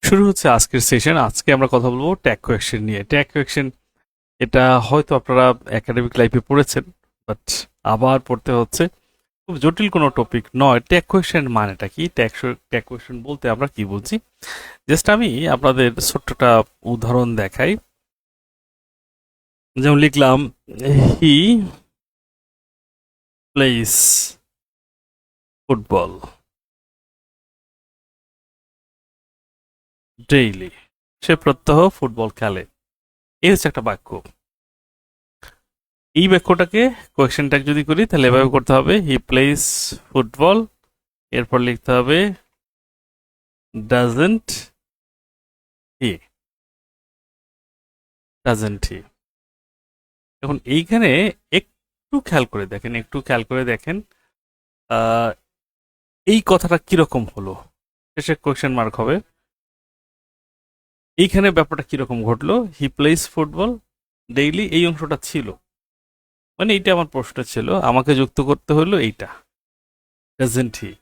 শুরু হচ্ছে আজকের সেশন। আজকে আমরা কথা বলবো ট্যাগ কোয়েকশন নিয়ে। ট্যাগ কোয়েকশন এটা হয়তো আপনারা একাডেমিক লাইফে পড়েছেন, বাট আবার পড়তে হচ্ছে। খুব জটিল কোনো টপিক নয়। ট্যাগ কোয়েকশন মানেটা কি? ট্যাগ কোয়েকশন বলতে আমরা কি বলছি? জাস্ট আমি আপনাদের ছোট্টটা উদাহরণ দেখাই। যেমন লিখলাম, হি প্লেস ফুটবল ডেইলি। সে প্রত্যহ ফুটবল খেলে। এই হচ্ছে একটা বাক্য। এই বাক্যটাকে কোয়েশ্চেন ট্যাগ যদি করি তাহলে এভাবে করতে হবে, হি প্লেস ফুটবল, এরপর লিখতে হবে ডাজেন্ট হি, ডাজেন্ট হি। এখন এইখানে একটু খেয়াল করে দেখেন আহ, এই কথাটা কিরকম হলো। শেষে কোয়েশ্চেন মার্ক হবে। এইখানে ব্যাপারটা কিরকম ঘটলো, হি প্লেস ফুটবল ডেইলি, এই অংশটা ছিল, মানে এইটা আমার প্রশ্ন ছিল, আমাকে যুক্ত করতে হলো এইটা, ডাজেন্ট হি।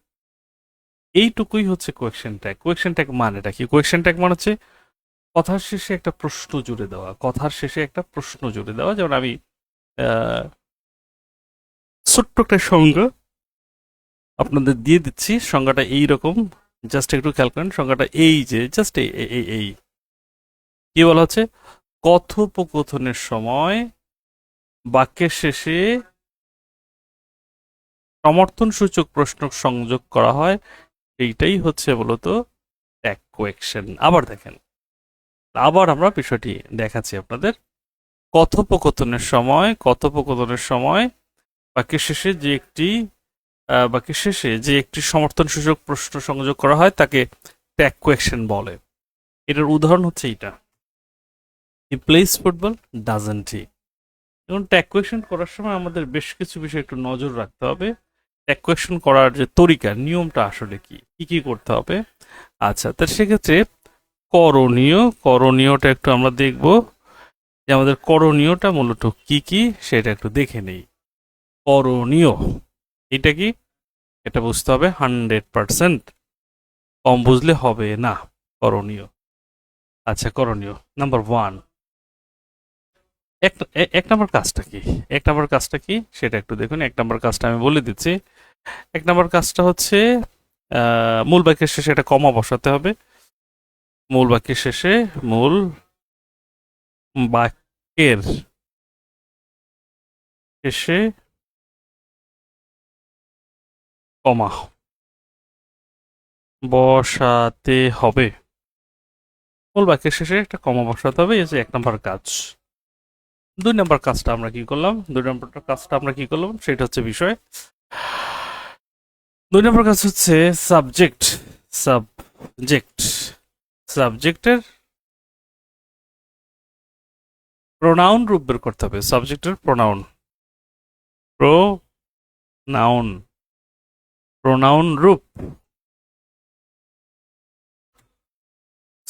এইটুকুই হচ্ছে কোয়েশ্চেন ট্যাগ। কোয়েশ্চেন ট্যাগ মানেটা কি? কোয়েশ্চেন ট্যাগ মানে হচ্ছে কথার শেষে একটা প্রশ্ন জুড়ে দেওয়া, কথার শেষে একটা প্রশ্ন জুড়ে দেওয়া। যেমন আমি আহ, ছোট্ট একটা সংজ্ঞা আপনাদের দিয়ে দিচ্ছি। সংজ্ঞাটা এইরকম, জাস্ট একটু খেয়াল করেন। সংজ্ঞাটা এই যে জাস্ট এই কি বলা হচ্ছে, কথোপকথনের সময় বাক্যের শেষে সমর্থনসূচক প্রশ্ন সংযোগ করা হয়, এইটাই হচ্ছে মূলত ট্যাগ কোয়েকশন। আবার দেখেন, আবার আমরা বিষয়টি দেখাচ্ছি আপনাদের। কথোপকথনের সময় বাক্যের শেষে যে একটি সমর্থনসূচক প্রশ্ন সংযোগ করা হয় তাকে ট্যাগ কোয়েকশন বলে। এটার উদাহরণ হচ্ছে এইটা, he plays football doesn't he. এবং ট্যাগ কোয়েকশন করার সময় আমাদের বেশ কিছু বিষয় একটু নজর রাখতে হবে। ট্যাগ কোয়েকশন করার যে তরিকা, নিয়মটা আসলে কি কি করতে হবে। আচ্ছা, তার সেক্ষেত্রে করণীয়টা একটু আমরা দেখব, যে আমাদের করণীয়টা মূলত কি কি সেটা একটু দেখে নেই। করণীয় এটা কি? এটা বুঝতে হবে 100%, কম বুঝলে হবে না। করণীয়, আচ্ছা করণীয় নাম্বার ওয়ান, এক নম্বর কাজটা কি? এক নম্বর কাজটা কি সেটা একটু দেখুন। এক নম্বর কাজটা আমি বলে দিচ্ছি। এক নম্বর কাজটা হচ্ছে মূল বাক্যের শেষে একটা কমা বসাতে হবে। মূল বাক্যের শেষে, মূল বাক্যের শেষে কমা বসাতে হবে। মূল বাক্যের শেষে একটা কমা বসাতে হবে, এই যে এক নম্বর কাজ। দুই নম্বর কাজটা আমরা কি করলাম? সেটা হচ্ছে বিষয়। দুই নম্বর কাজ হচ্ছে সাবজেক্ট। সাবজেক্ট সাবজেক্টের প্রোনাউন রূপ বের করতে হবে। সাবজেক্টের প্রোনাউন প্রোনাউন রূপ,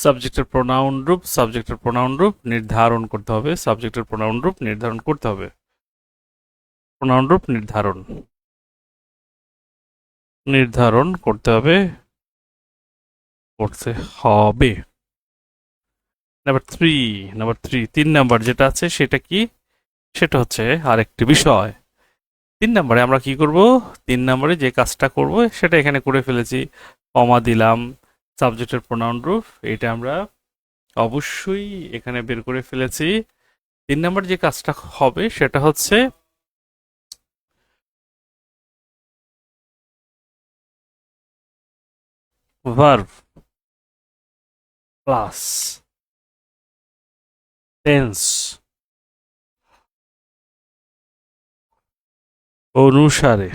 সাবজেক্টের প্রোনাউন রূপ নির্ধারণ করতে হবে। প্রোনাউন রূপ নির্ধারণ করতে হবে। নাম্বার থ্রি, 3 নাম্বার যেটা আছে সেটা কি? সেটা হচ্ছে আরেকটি বিষয়। 3 নাম্বারে আমরা কি করব? 3 নাম্বারে যে কাজটা করব সেটা এখানে করে ফেলেছি, কমা দিলাম। সাবজেক্টের প্রোনাউন রূপ এটা আমরা অবশ্যই এখানে বের করে ফেলেছি। 3 নাম্বার যে কাজটা হবে সেটা হচ্ছে ভার্ব প্লাস টেন্স অনুসারে,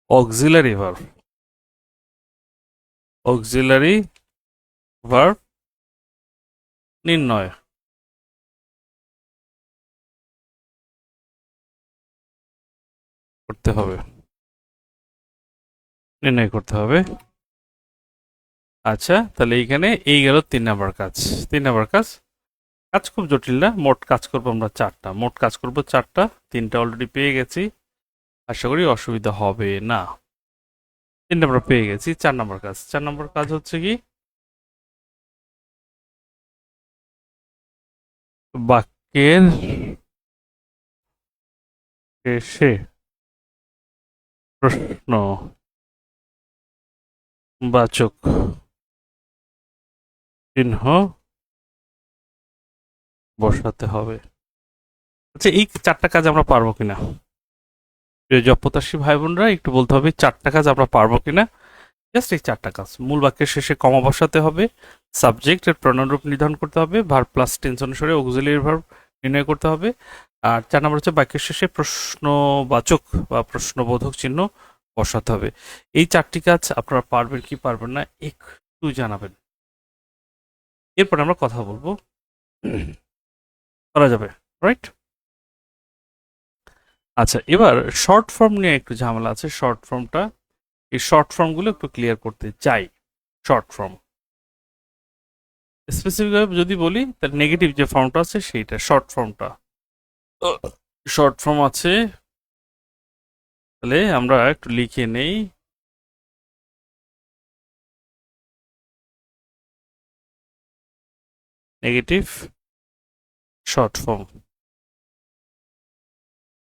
অক্সিলারি ভার্ব নির্ণয় করতে হবে। আচ্ছা, তাহলে এইখানে এই গেল 3 নাম্বার কাজ। 3 নাম্বার কাজ, কাজ খুব জটিল না। মোট কাজ করবো আমরা 4টা। 3টা অলরেডি পেয়ে গেছি, আশা করি অসুবিধা হবে না। তিনটা আমরা পেয়ে গেছি। 4 নম্বর কাজ, 4 নম্বর কাজ হচ্ছে কি, বাক্যের শেষে প্রশ্নবাচক চিহ্ন বসাতে হবে। আচ্ছা, এই 4টা কাজ আমরা পারবো কিনা? প্রিয় জবপ্রত্যাশী ভাই বোনরা, একটু বলতে হবে 4টা কাজ আমরা পারবো কিনা। জাস্ট এই 4টা কাজ। মূল বাক্যের শেষে কমা বসাতে হবে, সাবজেক্ট এর প্রণয়রূপ নির্ধারণ করতে হবে, ভার্ব প্লাস টেন্স অনুসারে অক্সিলিয়ারি ভার্ব নির্ণয় করতে হবে, আর 4 নম্বর হচ্ছে বাক্যের শেষে প্রশ্নবাচক বা প্রশ্নবোধক চিহ্ন বসাতে হবে। এই 4টি কাজ আপনারা পারবেন কি পারবেন না একটু জানাবেন, এরপর আমরা কথা বলবো। করা যাবে, রাইট? আচ্ছা, এবার শর্ট ফর্ম নিয়ে একটু ঝামেলা আছে। শর্ট ফর্মটা, এই শর্ট ফর্মগুলো একটু ক্লিয়ার করতে চাই। শর্ট ফর্ম স্পেসিফিকভাবে যদি বলি, তার নেগেটিভ যে ফর্মটা আছে সেইটা শর্ট ফর্মটা। শর্ট ফর্ম আছে, তাহলে আমরা একটু লিখে নেই। Negative short form,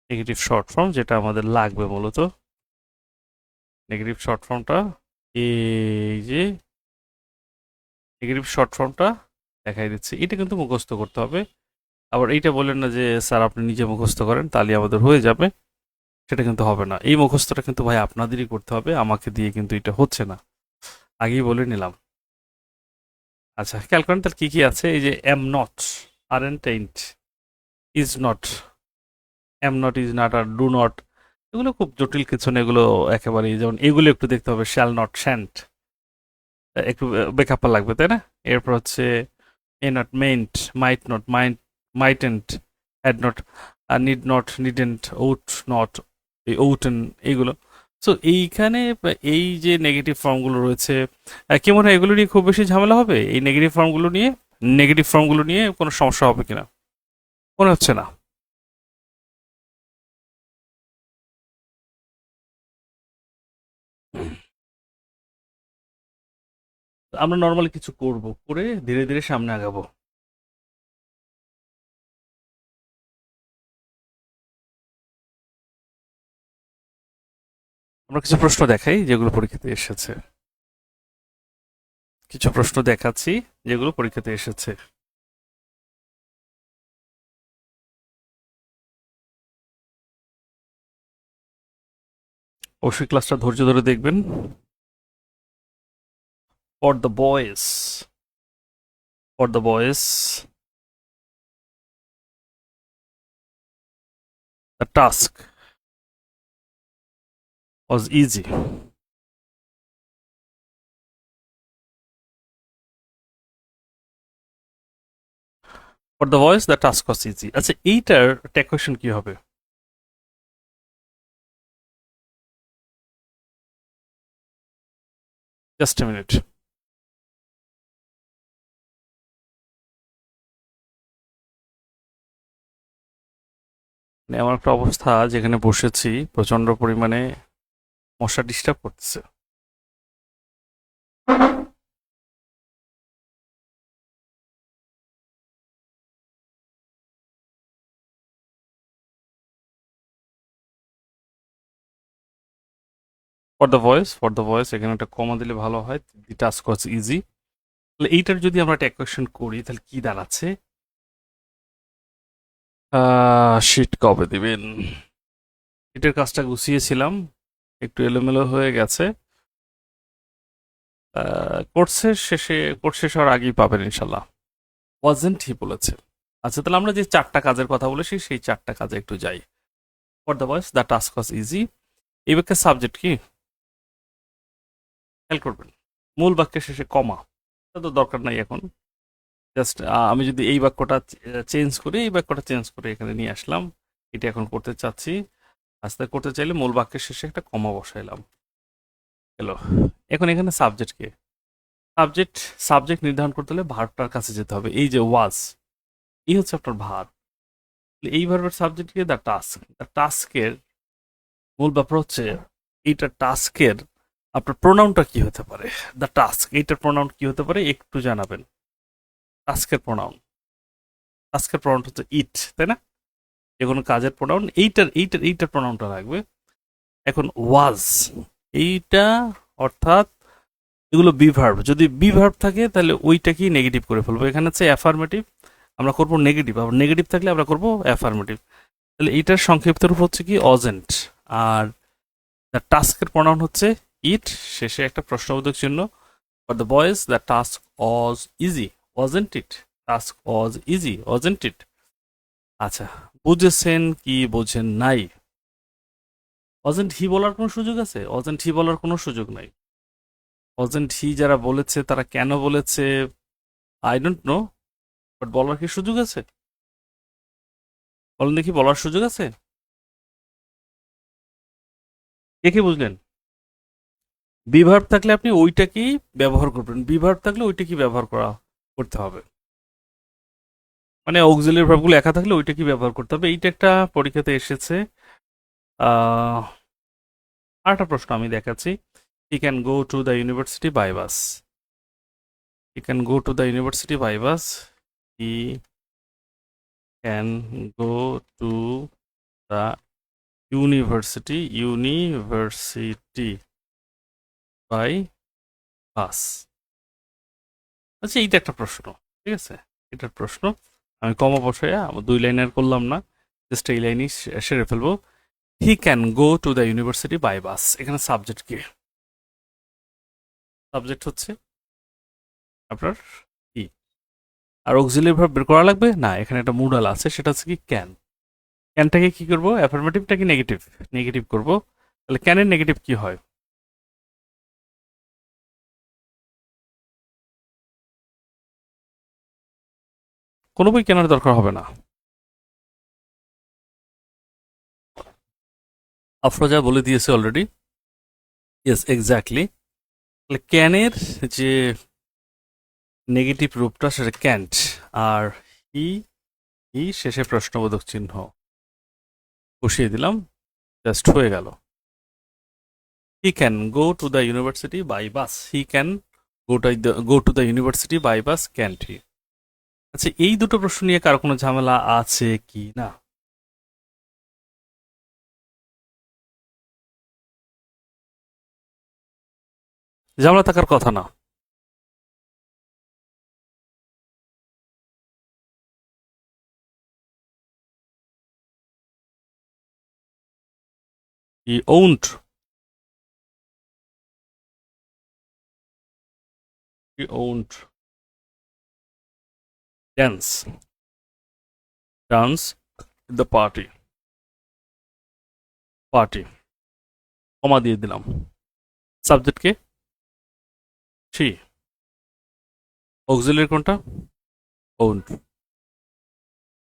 negative short form যেটা আমাদের লাগবে মূলত। নেগেটিভ শর্ট ফর্মটা এই যে নেগেটিভ শর্ট ফর্মটা দেখাই দিচ্ছি। এটা কিন্তু মুখস্থ করতে হবে। আবার এইটা বললেন না যে স্যার আপনি নিজে মুখস্থ করেন তাহলে আমাদের হয়ে যাবে, সেটা কিন্তু হবে না। এই মুখস্থটা কিন্তু ভাই আপনাদেরই করতে হবে, আমাকে দিয়ে কিন্তু এটা হচ্ছে না, আগেই বলে নিলাম। আচ্ছা, খেয়াল করেন তার কি কি আছে। এই যে am not, aren't ain't, is not, am not, is not আর ডু নট, এগুলো খুব জটিল কিছু না। এগুলো একেবারে, যেমন এগুলো একটু দেখতে হবে। শ্যাল নট, শ্যান্ট, একটু বেকাপ্পা লাগবে, তাই না? এরপর হচ্ছে এ not, mayn't, might not, mightn't, had not, need not, needn't, ought not, এই ওটেন, এইগুলো। সো এইখানে এই যে নেগেটিভ ফর্মগুলো রয়েছে, কি মনে হয় এগুলো নিয়ে খুব বেশি ঝামেলা হবে? এই নেগেটিভ ফর্মগুলো নিয়ে, নেগেটিভ ফর্মগুলো নিয়ে কোনো সমস্যা হবে কিনা মনে হচ্ছে না। আমরা নর্মালি কিছু করব, করে ধীরে ধীরে সামনে আগাবো। আমরা কিছু প্রশ্ন দেখাই যেগুলো পরীক্ষাতে এসেছে। কিছু প্রশ্ন দেখাচ্ছি যেগুলো পরীক্ষাতে এসেছে। অবশ্যই ক্লাসটা ধৈর্য ধরে দেখবেন। For the boys, for the boys, the task was easy. For the voice the task was easy. আচ্ছা, এইটার ট্যাগ কোয়েশ্চেন কি হবে? Just a minute. মানে এমন একটা অবস্থা যেখানে বসেছি, প্রচন্ড পরিমাণে মশা ডিস্টার্ব করতেছে। For the voice, for the voice এখানে একটা কমা দিলে ভালো হয়। দি টাস্ক ওয়াজ ইজি। তাহলে এইটার যদি আমরা ট্যাগ কোয়েশ্চেন করি তাহলে কি দাঁড়াচ্ছে? শিট কবে দিবেন? এটার কাজটা গুছিয়েছিলাম, একটু এলোমেলো হয়ে গেছে। কোর্স শেষ হওয়ার আগেই পাবেন ইনশাল্লাহ। ওয়াজেন্ট হি বলেছে। আচ্ছা, তাহলে আমরা যে 4টা কাজের কথা বলেছি সেই 4টা কাজে একটু যাই। For the voice the task was easy, এই বাক্যের সাবজেক্ট কি খেয়াল করবেন। মূল বাক্যের শেষে কমা, তা তো দরকার নাই এখন। জাস্ট আমি যদি এই বাক্যটা চেঞ্জ করি, এই বাক্যটা চেঞ্জ করে এখানে নিয়ে আসলাম, এটা এখন করতে চাচ্ছি। আস্তে করতে চাইলে মূল বাক্যের শেষে একটা কমা বসাইলাম, এলো। এখন এখানে সাবজেক্ট কে, সাবজেক্ট, সাবজেক্ট নির্ধারণ করতে হলে ভার্বটার কাছে যেতে হবে। এই যে ওয়াজ, এই হচ্ছে আপনার ভার্ব। এই ভার্বের সাবজেক্ট কি? The task. দ্য টাস্কের মূল ব্যাপার হচ্ছে এইটা টাস্কের আপনার প্রোনাউনটা কি হতে পারে? দ্য টাস্ক, এইটার প্রোনাউন কি হতে পারে একটু জানাবেন। টাস্কের প্রোনাউন, টাস্কের প্রোনাউন হচ্ছে ইট, তাই না? যে কোনো কাজের প্রোনাউন এইটার প্রোনাউনটা লাগবে। এখন ওয়াজ, এইটা অর্থাৎ এগুলো বিভার্ব, যদি বিভার্ব থাকে তাহলে ওইটাকেই নেগেটিভ করে ফেলবো। এখানে হচ্ছে অ্যাফার্মেটিভ, আমরা করব নেগেটিভ, আবার নেগেটিভ থাকলে আমরা করব অ্যাফার্মেটিভ। তাহলে এইটার সংক্ষিপ্ত রূপ হচ্ছে কি অজেন্ট। আর দ্য টাস্কের প্রোনাউন হচ্ছে ইট, শেষে একটা প্রশ্নবোধক চিহ্ন। For the boys the task was easy, wasn't it? Task was easy, wasn't it? আচ্ছা, বুঝেছেন কি বোঝেন নাই? ওয়াজেন্ট হি বলার কোনো সুযোগ আছে? ওয়াজেন্ট হি বলার কোনো সুযোগ নাই। ওয়াজেন্ট হি যারা বলেছে তারা কেন বলেছে আই ডোন্ট নো, বাট বলার কি সুযোগ আছে? বলেন দেখি, বলার সুযোগ আছে? কে কে বুঝলেন? বিভার্ব থাকলে আপনি ওইটাকেই ব্যবহার করবেন, বিভার্ব থাকলে ওইটাকেই ব্যবহার করতে হবে। মানে অক্সিলিয়ারি ভার্বগুলো একা থাকলে ওইটাকেই ব্যবহার করতে হবে। এইটা একটা পরীক্ষাতে এসেছে। আহ আরেকটা প্রশ্ন আমি দেখাচ্ছি। He can go to the university by bus. He can go to the university by bus. He can go to the university by bus. আচ্ছা, এইটা একটা প্রশ্ন, ঠিক আছে? এটার প্রশ্ন আমি কমা বসাইয়া আমার 2 লাইনের করলাম না, জাস্ট এই লাইনই সেরে ফেলবো। He can go to the university by bus, এখানে সাবজেক্ট কি? সাবজেক্ট হচ্ছে আপনার কি? আর অক্সিলিয়ারি ভার্ব বের করা লাগবে না, এখানে একটা মুডাল আছে, সেটা হচ্ছে কি ক্যান। ক্যানটাকে কি করবো? অ্যাফার্মেটিভটা কি নেগেটিভ? নেগেটিভ করবো। তাহলে ক্যানের নেগেটিভ কি হয়? কোনো বই কেনার দরকার হবে না। আফরোজা বলে দিয়েছে অলরেডি। Yes, exactly. তাহলে ক্যানের যে নেগেটিভ রূপটা সেটা ক্যান্ট। আর হি, হি শেষে প্রশ্নবোধক চিহ্ন বসিয়ে দিলাম, জাস্ট হয়ে গেল। He can go to the university by bus. He can go to the university by bus, can't he? আচ্ছা, এই দুটো প্রশ্ন নিয়ে কারো কোনো ঝামেলা আছে কি না? ঝামেলা থাকার কথা না। He won't, he won't dance, dance the party, party comma দিয়ে দিলাম। সাবজেক্টকে সি, অক্সিলিয়ারি কোনটা? ওন্ট।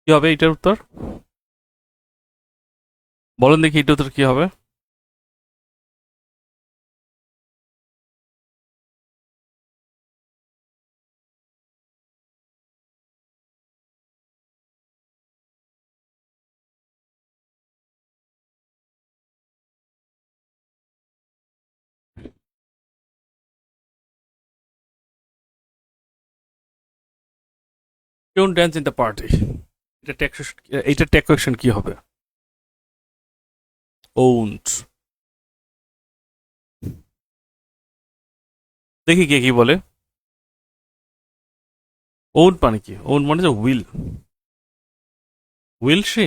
কি হবে এটার উত্তর? বলেন দেখি এটার উত্তর কি হবে? Don't dance in the party, এটা এইটার টেক কোয়েকশন কি হবে? ওন্ট। দেখি কে কি বলে। ওন্ট মানে কি? ওন্ট মানে যে will, will say,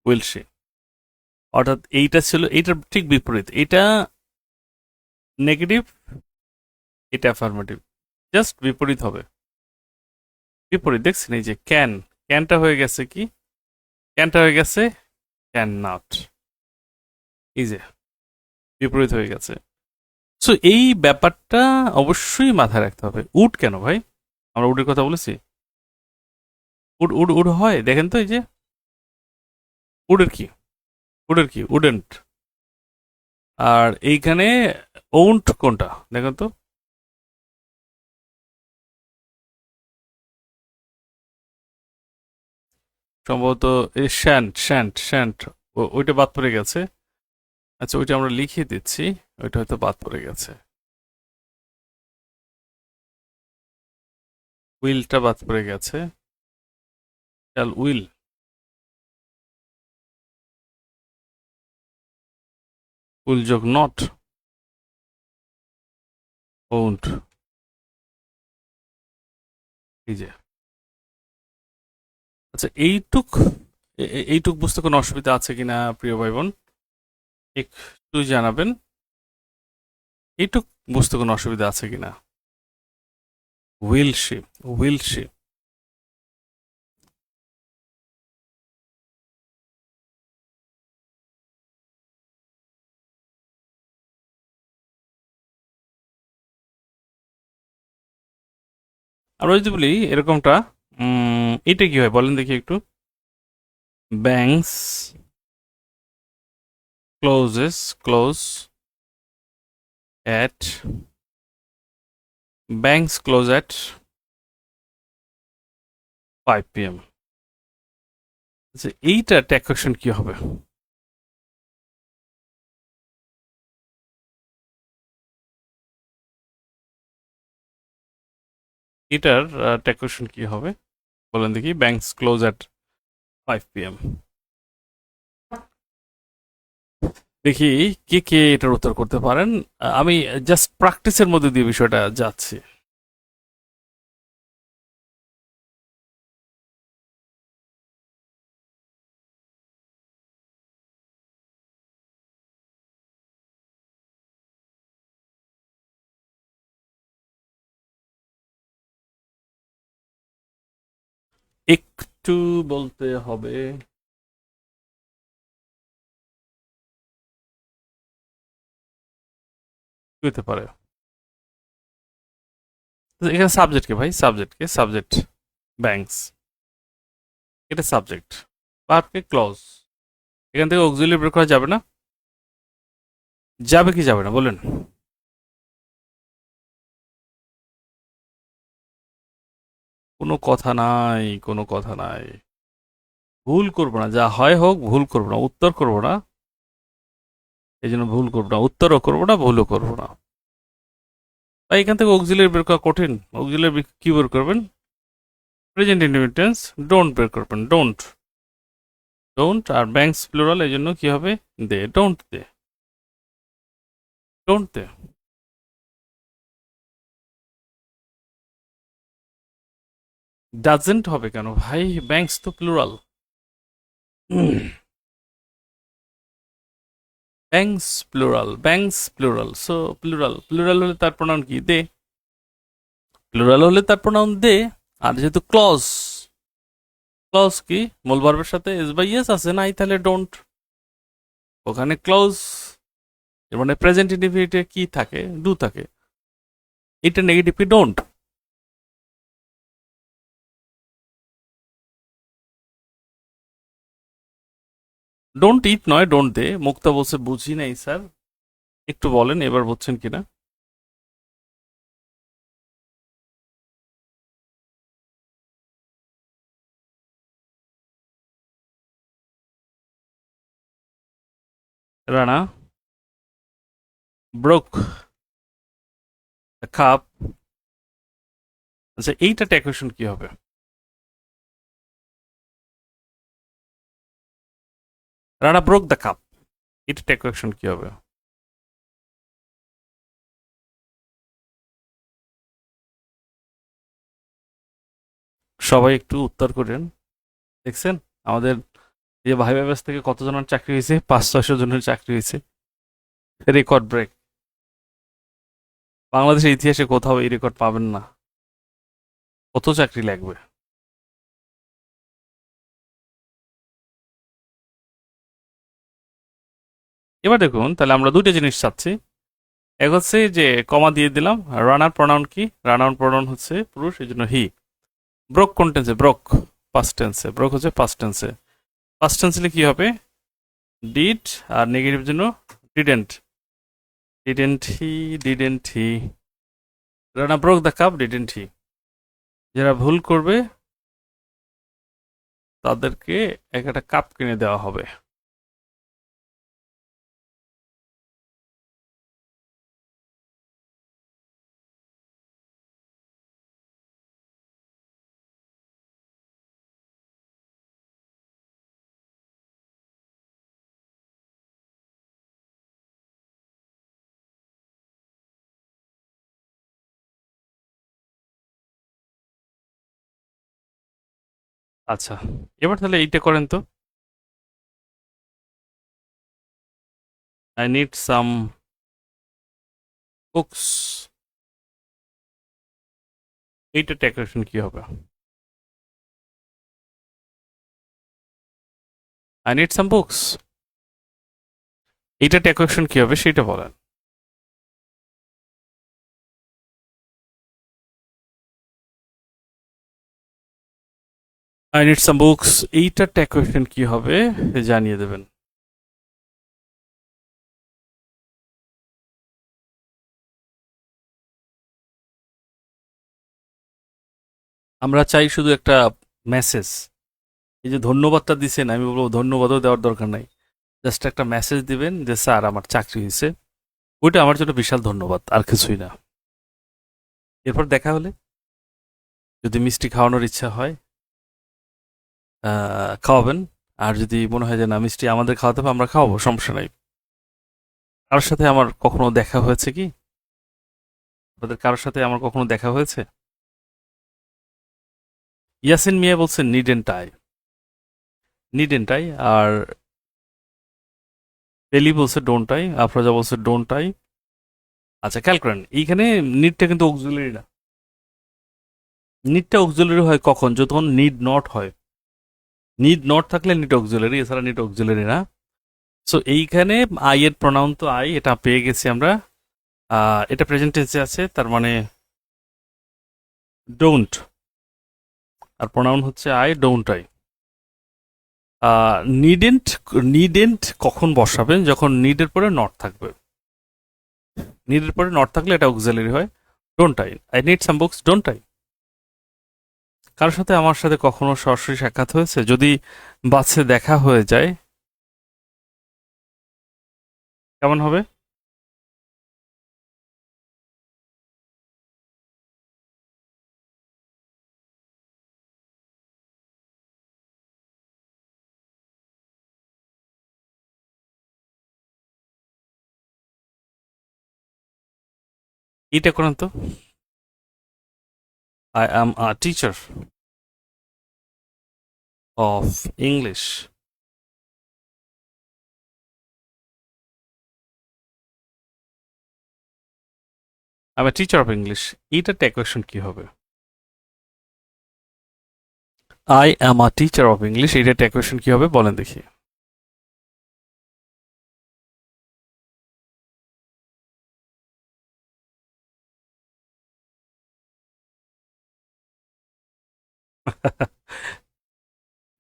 will say. অর্থাৎ এইটা ছিল, এইটার ঠিক বিপরীত। এটা নেগেটিভ, এটা অ্যাফার্মেটিভ, জাস্ট বিপরীত হবে। বিপরীত দেখছেন, এই যে ক্যান, ক্যানটা হয়ে গেছে কি? ক্যানটা হয়ে গেছে ক্যান নট। এই যে বিপরীত হয়ে গেছে। সো এই ব্যাপারটা অবশ্যই মাথায় রাখতে হবে। উড কেন ভাই? আমরা উডের কথা বলেছি? উড উড উড হয়, দেখেন তো এই যে উডের কি, উডের কি? উডেন্ট। আর এইখানে ওন্ট কোনটা দেখেন তো? সম্ভবত এই শ্যান্ট, শ্যান্ট, শ্যান্ট, ওইটা বাদ পড়ে গেছে। আচ্ছা, ওইটা আমরা লিখিয়ে দিচ্ছি, ওইটা হয়তো বাদ পড়ে গেছে। উইলটা বাদ পড়ে গেছে। শ্যাল উইল, উইল যোগ নট, ওন্ট, এই যে। আচ্ছা, এইটুক বুঝতে কোনো অসুবিধা আছে কিনা প্রিয় ভাই বোন, একটু জানাবেন। এইটুক বুঝতে কোনো অসুবিধা আছে কিনা? Will she, will she. আমরা যদি বলি এরকমটা, এটা কি হয় বলেন দেখি একটু। Banks close at, banks close at 5 p.m. আচ্ছা, এইটা ট্যাক্সেশন কি হবে? এটার ট্যাক্সেশন কি হবে বলেন দেখি, ব্যাংকস ক্লোজ অ্যাট 5 p.m. দেখি কে কে এটার উত্তর করতে পারেন। আমি জাস্ট প্র্যাকটিসের মধ্যে দিয়ে বিষয়টা যাচ্ছি। একটু বলতে হবে। কি হতে পারে? এখানে সাবজেক্ট কে ভাই, সাবজেক্ট ব্যাংকস, এটা সাবজেক্ট। ভার্বকে ক্লজ, এখান থেকে অক্সিলিয়ারি বের করা যাবে না? যাবে কি যাবে না বলেন? কোনো কথা নাই, কোনো কথা নাই। ভুল করবো না, যা হয় হোক, ভুল করবো না, উত্তর করবো না। এই জন্য ভুল করবো না, উত্তরও করবো না, ভুলও করবো না। তাই এখান থেকে অক্সিলিয়ারি বের করা কঠিন। অক্সিলিয়ারি কি বের করবেন? প্রেজেন্ট ইন্ডিপেন্ডেন্স, ডোন্ট বের করবেন, ডোন্ট। ডোন্ট আর ব্যাংকস প্লুরাল, এই জন্য কি হবে? They, don't they, don't they. Doesn't হবে কেন ভাই? ব্যাংকস তো প্লুরাল। ব্যাংকস প্লুরাল, সো প্লুরাল হলে তার প্রোনাউন কি? দে। প্লুরাল হলে তার প্রোনাউন দে। আর যেহেতু ক্লজ, ক্লজ কি মূল ভার্বের সাথে এস বাই এস আছে, নাই তাহলে ডোন্ট। ওখানে ক্লজ এর মানে প্রেজেন্ট ইনডিফিনিটে কি থাকে? ডু থাকে। এটা নেগেটিভ কি? ডোন্ট। ডোন্ট ইট নয়, ডোন্ট দে। মুক্তা বলছে বুঝি নাই স্যার, একটু বলেন এবার বুঝছেন কিনা। Rana broke cup. আচ্ছা, এইটা ট্যাকুয়েশন কি হবে? রানা ব্রোক দ্য কাপ, এটা ট্যাকুয়েশন কি হবে? সবাই একটু উত্তর করেন। দেখছেন আমাদের এই যে ভাই ব্যাস থেকে কতজনের চাকরি হয়েছে? 500-600 জনের চাকরি হয়েছে। Record break. বাংলাদেশের ইতিহাসে কোথাও এই রেকর্ড পাবেন না। কত চাকরি লাগবে? এবার দেখুন, তাহলে আমরা দুইটা জিনিস চাচ্ছি। এক হচ্ছে যে কমা দিয়ে দিলাম, রানার প্রনাউন কি? রানার প্রনাউন হচ্ছে পুরুষ, এই জন্য হি। ব্রোক কোন টেন্সে? ব্রোক পাস্ট টেন্সে। ব্রোক হচ্ছে পাস্ট টেন্সে। পাস্ট টেন্সে কি হবে? ডিড, আর নেগেটিভ জন্য didn't. Didn't he. Rana broke the cup, didn't he. যারা ভুল করবে তাদেরকে একটা কাপ কিনে দেওয়া হবে। আচ্ছা, এবার তাহলে এইটা করেন তো। I need some books. এইটা ডেকোরেশন কি হবে? I need some books. এইটা ডেকোরেশন কি হবে সেটা বলেন। আই নিড সাম বুকস, এইটা ডেকোরেশন কি হবে জানিয়ে দেবেন। আমরা চাই শুধু একটা মেসেজ। এই যে ধন্যবাদটা দিছেন, আমি বলবো ধন্যবাদও দেওয়ার দরকার নাই। জাস্ট একটা মেসেজ দিবেন যে স্যার আমার চাকরি হয়েছে। ওইটা আমার জন্য বিশাল ধন্যবাদ, আর কিছুই না। এরপর দেখা হলে যদি মিষ্টি খাওয়ানোর ইচ্ছা হয় খাওয়াবেন। আর যদি মনে হয় যে না মিষ্টি আমাদের খাওয়াতে হবে আমরা খাওয়াবো, সমস্যা নাই। কারোর সাথে আমার কখনো দেখা হয়েছে কি? আপনাদের কারোর সাথে আমার কখনো দেখা হয়েছে? ইয়াসিন মিয়া বলছে need and tie. Need and tie. আর পেলি বলছে ডোন্ট টাই, আফরোজা বলছে ডোন্ট টাই। আচ্ছা, খেয়াল করেন এইখানে নিডটা কিন্তু অক্সিলারি না। নিডটা অক্সিলারি হয় কখন? যখন নিড নট হয়। নিড নট থাকলে নিড অক্সিলারি, এছাড়া নিড অক্সিলারি না। সো এইখানে আই এর প্রনাউন তো আই, এটা পেয়ে গেছি আমরা। এটা প্রেজেন্ট টেন্সে আছে, তার মানে ডোন্ট। আর প্রনাউন হচ্ছে আই, ডোন্ট আই। নিডেন্ট। নিডেন্ট কখন বসাবেন? যখন নিডের পরে নট থাকবে। নিডের পরে নট থাকলে এটা অক্সিলারি হয়। Don't I, I need some books, don't I. কারোর সাথে আমার সাথে কখনো সরাসরি সাক্ষাৎ হয়েছে? যদি বাসে দেখা হয়ে যায় কেমন হবে? এটা করেন তো। I am a teacher of English. I am teacher of English. এইটা ট্যাকুয়েশন কি হবে? I am a teacher of English, এইটা ট্যাকুয়েশন কি হবে বলেন দেখি।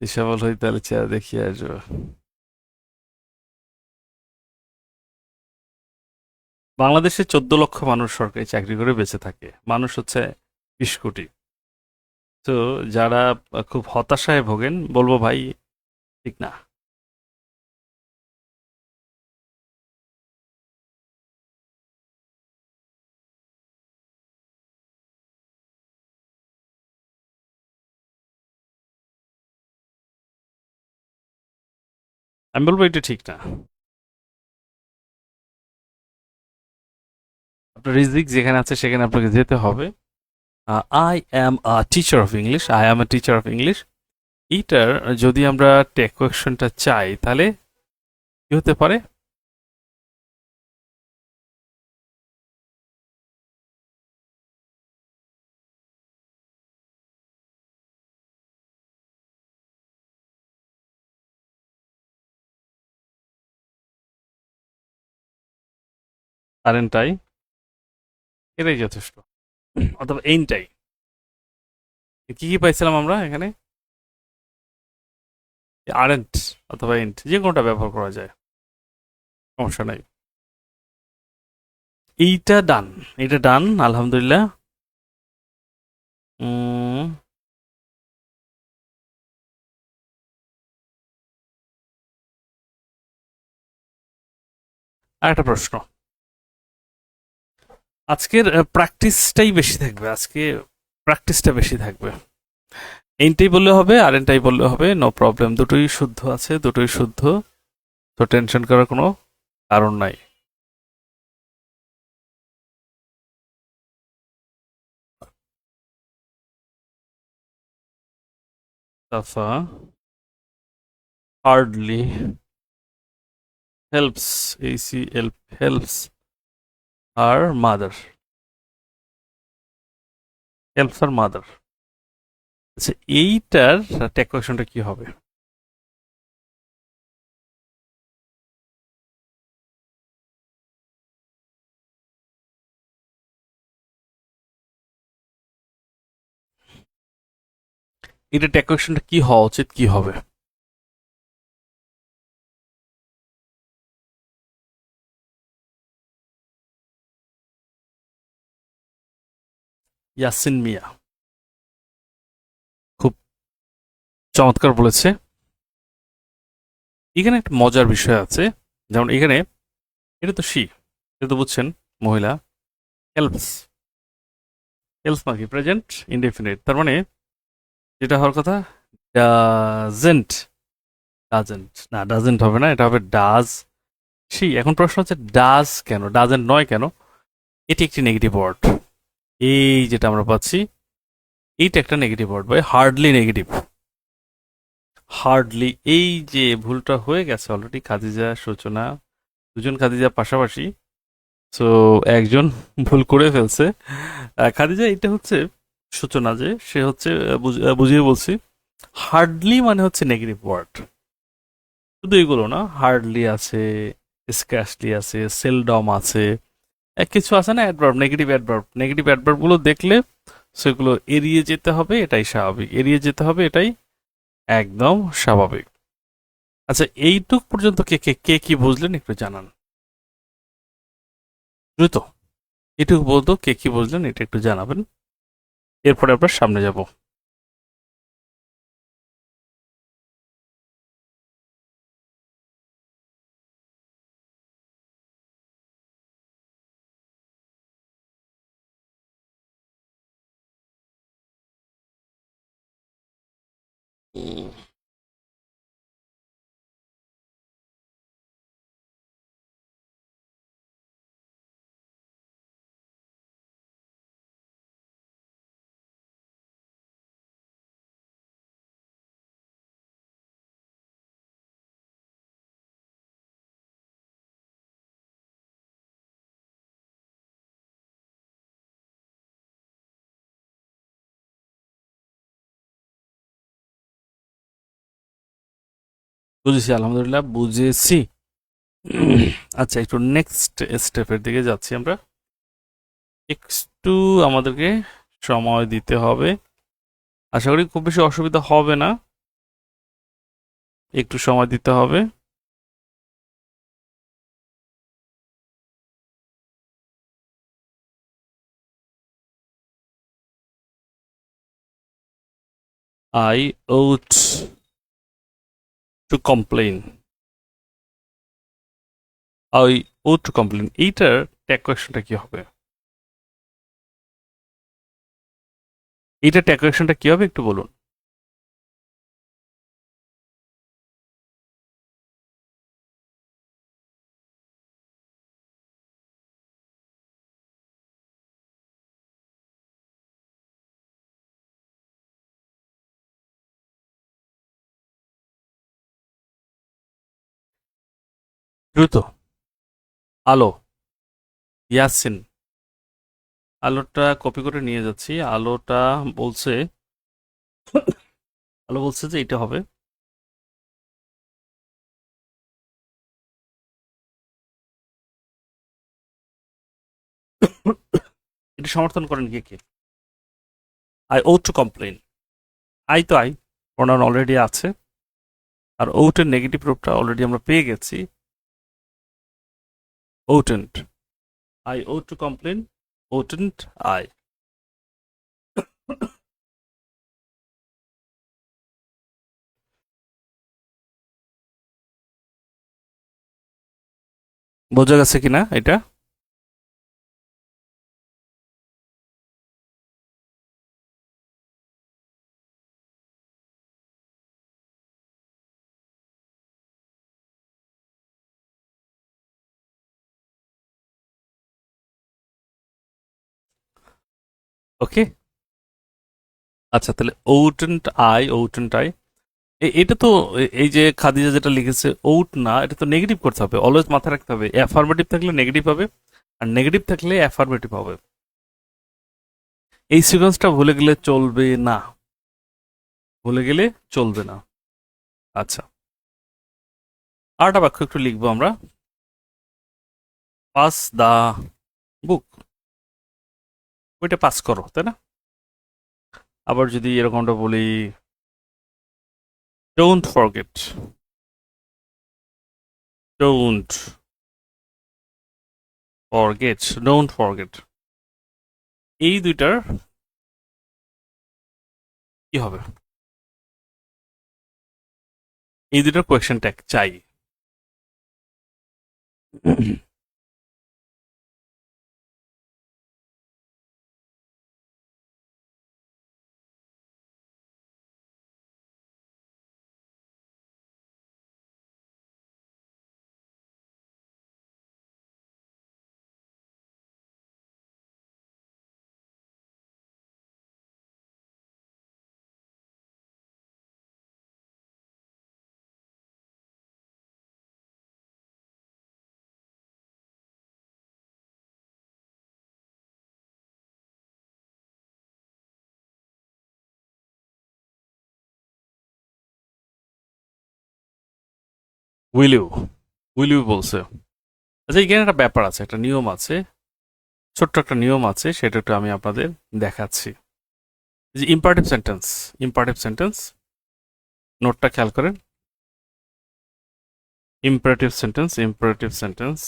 হিসাবল হই তাহলে চেহারা দেখিয়ে আসবো। বাংলাদেশে 14 লক্ষ মানুষ সরকারি চাকরি করে বেঁচে থাকে, মানুষ হচ্ছে 20 কোটি। তো যারা খুব হতাশায় ভোগেন বলবো ভাই ঠিক না। আমি বলবো এটা ঠিক না। আপনার রিজিক যেখানে আছে সেখানে আপনাকে যেতে হবে। I am a teacher of English, I am a teacher of English, এইটার যদি আমরা টেকোয়েকশনটা চাই তাহলে কি হতে পারে? আরেনটাই, এটাই যথেষ্ট। অথবা এইনটাই। কি কি পাইছিলাম আমরা এখানে? আরেন্ট অথবা এন্ট, যে কোনোটা ব্যবহার করা যায়, সমস্যা নাই। এইটা ডান। এটা ডান, আলহামদুলিল্লাহ। উম, আর একটা প্রশ্ন। আজকের প্র্যাকটিসটাই বেশি থাকবে, আজকে প্র্যাকটিসটা বেশি থাকবে। এইনটাই বললে হবে, আরেনটাই বললে হবে, নো প্রবলেম। দুটোই শুদ্ধ আছে, দুটোই শুদ্ধ। তো টেনশন করার কোনো কারণ নাই। সাফা হার্ডলি হেল্পস হেল্পস আর মাদার হেল্পস আর মাদার। আচ্ছা, এইটার ট্যাগ কোয়েশনটা কি হবে? এটা ট্যাগ কোয়েশনটা কি হওয়া উচিত, কি হবে? ইয়াসিন মিয়া খুব চমৎকার বলেছে। এখানে একটা মজার বিষয় আছে, যেমন এখানে এটা তো শি, এটা তো বুঝছেন মহিলা। হেল্পস, হেল্পস মানে কি? প্রেজেন্ট ইনডেফিনিট, তার মানে যেটা হওয়ার কথা ডাজেন্ট। ডাজেন্ট না, ডাজেন্ট হবে না, এটা হবে ডাজ। শি। এখন প্রশ্ন হচ্ছে ডাজ কেন, ডাজেন্ট নয় কেন? এটি একটি নেগেটিভ ওয়ার্ড। এই যেটা আমরা পাচ্ছি, এইটা একটা নেগেটিভ ওয়ার্ড, ভাই হার্ডলি নেগেটিভ। হার্ডলি, এই যে ভুলটা হয়ে গেছে অলরেডি, খাদিজা সূচনা দুজন খাদিজা পাশাপাশি, তো একজন ভুল করে ফেলছে। খাদিজা এটা হচ্ছে সূচনা, যে সে হচ্ছে বুঝিয়ে বলছি, হার্ডলি মানে হচ্ছে নেগেটিভ ওয়ার্ড। শুধু এগুলো না, হার্ডলি আছে, স্ক্যাশলি আছে, সেলডম আছে, এক কিছু আছে না adverb, negative adverb. Negative adverb গুলো দেখলে সেগুলো এড়িয়ে যেতে হবে, এটাই স্বাভাবিক। এড়িয়ে যেতে হবে, এটাই একদম স্বাভাবিক। আচ্ছা, এইটুক পর্যন্ত কে কে কে কি বুঝলেন একটু জানান দ্রুত। এটুকু বলতো কে কি বুঝলেন, এটা একটু জানাবেন, এরপরে আমরা সামনে যাব। বুঝেছি, আলহামদুলিল্লাহ বুঝেছি। আচ্ছা, একটু নেক্সট স্টেপের দিকে যাচ্ছি আমরা। একটু আমাদেরকে সময় দিতে হবে, আশা করি খুব বেশি অসুবিধা হবে না। একটু সময় দিতে হবে। I ought to complain. I ought to complain, এইটার ট্যাগ কোয়েশনটা কি হবে? এইটার ট্যাগ কোয়েশনটা কি হবে একটু বলুন। দ্রুত। আলো। ইয়াসিন। আলোটা কপি করে নিয়ে যাচ্ছি। আলোটা বলছে, আলো বলছে যে এটা হবে। এটা সমর্থন করেন কে কে? I ought to complain. I তো আই, প্রোনাউন অলরেডি আছে, আর ought এর নেগেটিভ রূপটা অলরেডি আমরা পেয়ে গেছি, oughtn't। I ought to complain, oughtn't I. বোঝা গেছে কিনা এটা? ওকে। আচ্ছা, তাহলে ওউটেন্ট আই এটা তো এই যে খাদিজা যেটা লিখেছে ওউট না, এটা তো নেগেটিভ করতে হবে, অলওয়েজ মাথায় রাখতে হবে অ্যাফার্মেটিভ থাকলে নেগেটিভ হবে আর নেগেটিভ থাকলে অ্যাফার্মেটিভ হবে। এই সিকোয়েন্সটা ভুলে গেলে চলবে না, ভুলে গেলে চলবে না। আচ্ছা, আরেকটা বাক্য একটু লিখবো আমরা। পাস দা বুক, ওইটা পাস করো, তাই না? আবার যদি এরকমটা বলি, don't forget, don't don't forget, এই দুইটার কি হবে? এই দুইটার কোয়েশ্চেন ট্যাগ চাই। উইল ইউ, উইল ইউ বলছে। আচ্ছা, এখানে একটা ব্যাপার আছে, একটা নিয়ম আছে, ছোট্ট একটা নিয়ম আছে, সেটা একটু আমি আপনাদের দেখাচ্ছি। যে ইম্পারেটিভ সেন্টেন্স নোটটা খেয়াল করেন। ইম্পারেটিভ সেন্টেন্স ইম্পারেটিভ সেন্টেন্স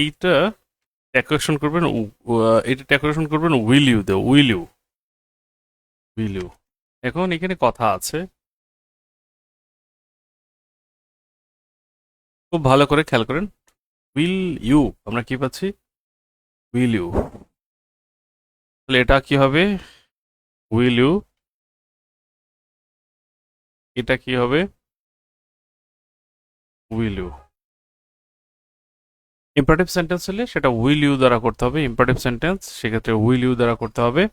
এইটা ডেকোরেশন করবেন, এটা ডেকোরেশন করবেন উইল ইউ দে, উইল ইউ। এখন এখানে কথা আছে, খুব ভালো করে খেয়াল করেন। উইল ইউ, আমরা কি পাচ্ছি? Will you. তাহলে এটা কি হবে? Will you. এটা কি হবে? Will you. ইম্পারেটিভ সেন্টেন্স হলে সেটা উইল ইউ দ্বারা করতে হবে, ইম্পারেটিভ সেন্টেন্স সেক্ষেত্রে উইল ইউ দ্বারা করতে হবে।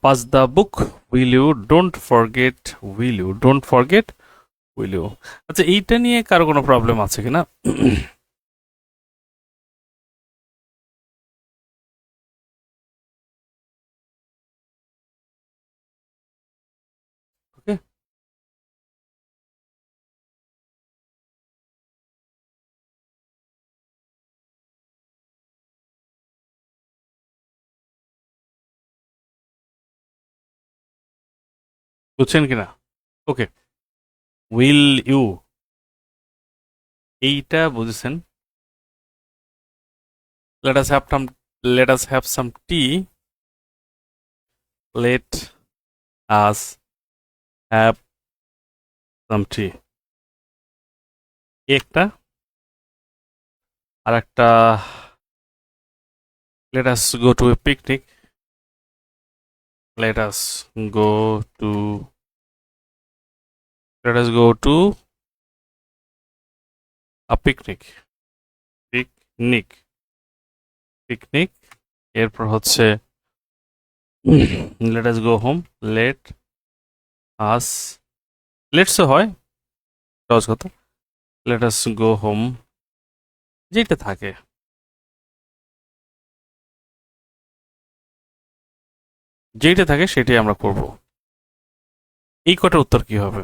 Pass the book, will you, don't forget, will you, don't forget, will you. আচ্ছা, এইটা নিয়ে কারো কোনো প্রবলেম আছে কিনা? ওকে, বুঝছেন কিনা? ওকে, উইল ইউ, এইটা বুঝেছেন। let us have some let us have some tea, let us have some tea, একটা। আর একটা, let us go to a picnic, let us go to let us go to a picnic picnic. এরপর হচ্ছে let us go home, us let's হয় সহজ কথা, let us go home, যেটা থাকে, যেটা থাকে সেটাই আমরা করব। এই কটার উত্তর কি হবে?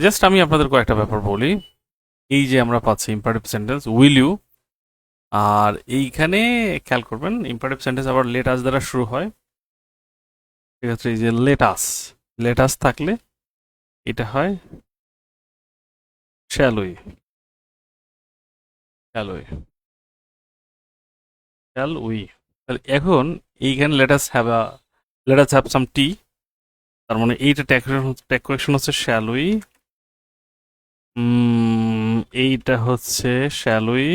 জাস্ট আমি আপনাদের কয়েকটা ব্যাপার বলি। এই যে আমরা পাচ্ছি ইম্পারেটিভ সেন্টেন্স উইল ইউ, আর এইখানে খেয়াল করবেন ইম্পারেটিভ সেন্টেন্স আবার লেট আস দ্বারা শুরু হয়। ঠিক আছে, এই যে লেট আস থাকলে এটা হয় shall we, shall we, shall we. তাহলে এখন এইখানে লেট আস হ্যাভ সাম টি, তার মানে এইটা ট্যাগ হচ্ছে শ্যাল উই, এইটা হচ্ছে শ্যাল উই,